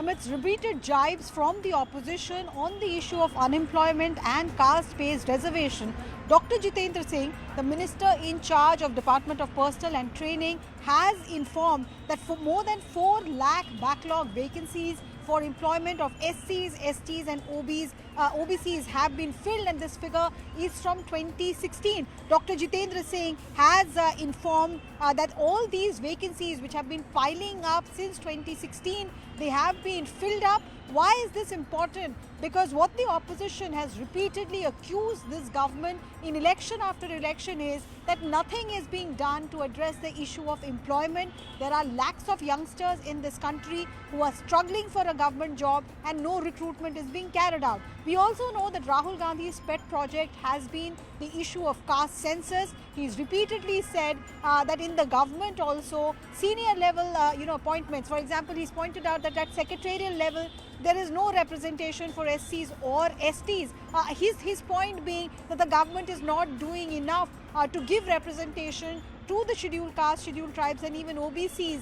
amidst repeated jibes from the opposition on the issue of unemployment and caste-based reservation, Dr. Jitendra Singh, the minister in charge of Department of Personnel and Training, has informed that for more than 4 lakh backlog vacancies for employment of SCs, STs and OBCs have been filled, and this figure is from 2016. Dr. Jitendra Singh has informed that all these vacancies which have been piling up since 2016, they have been filled up. Why is this important? Because what the opposition has repeatedly accused this government in election after election is that nothing is being done to address the issue of employment. There are lakhs of youngsters in this country who are struggling for a government job and no recruitment is being carried out. We also know that Rahul Gandhi's pet project has been the issue of caste census. He's repeatedly said that in the government also senior level appointments, for example, he's pointed out that at secretarial level there is no representation for SCs or STs. His point being that the government is not doing enough to give representation to the scheduled caste, scheduled tribes and even OBCs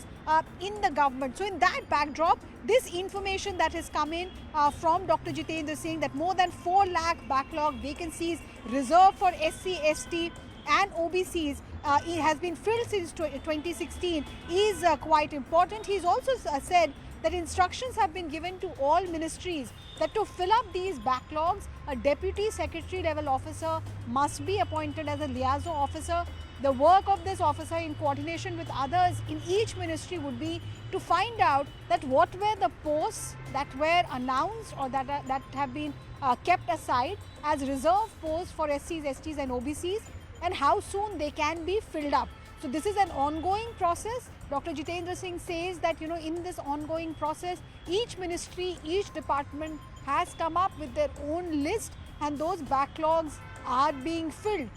in the government. So in that backdrop, this information that has come in from Dr. Jitendra Singh that more than 4 lakh backlog vacancies reserved for SC, ST and OBCs it has been filled since 2016 is quite important. He's also said that instructions have been given to all ministries that to fill up these backlogs, a deputy secretary level officer must be appointed as a liaison officer. The work of this officer in coordination with others in each ministry would be to find out that what were the posts that were announced or that have been kept aside as reserve posts for SCs, STs and OBCs, and how soon they can be filled up. So this is an ongoing process. Dr. Jitendra Singh says that in this ongoing process, each ministry, each department has come up with their own list and those backlogs are being filled.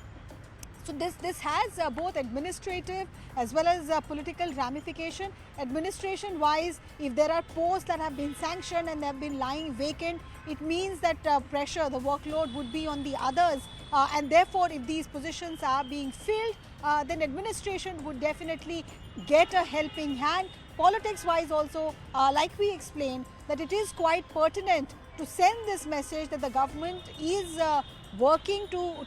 So this has both administrative as well as political ramification. Administration wise, if there are posts that have been sanctioned and they have been lying vacant, it means that pressure, the workload would be on the others, and therefore if these positions are being filled, then administration would definitely get a helping hand. Politics wise also, like we explained, that it is quite pertinent to send this message that the government is working to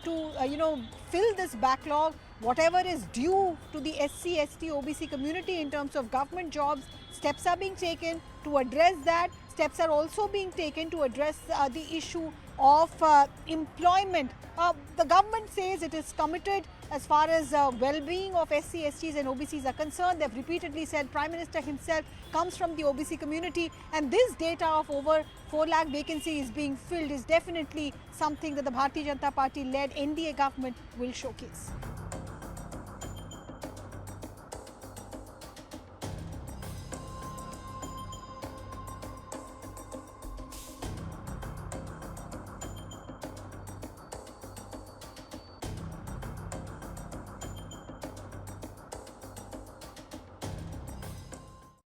fill this backlog. Whatever is due to the SC, ST, OBC community in terms of government jobs, steps are being taken to address that. Steps are also being taken to address the issue of employment. The government says it is committed as far as well-being of SC, STs and OBCs are concerned. They've repeatedly said Prime Minister himself comes from the OBC community, and this data of over 4 lakh vacancies being filled is definitely something that the Bharatiya Janata Party led NDA government will showcase.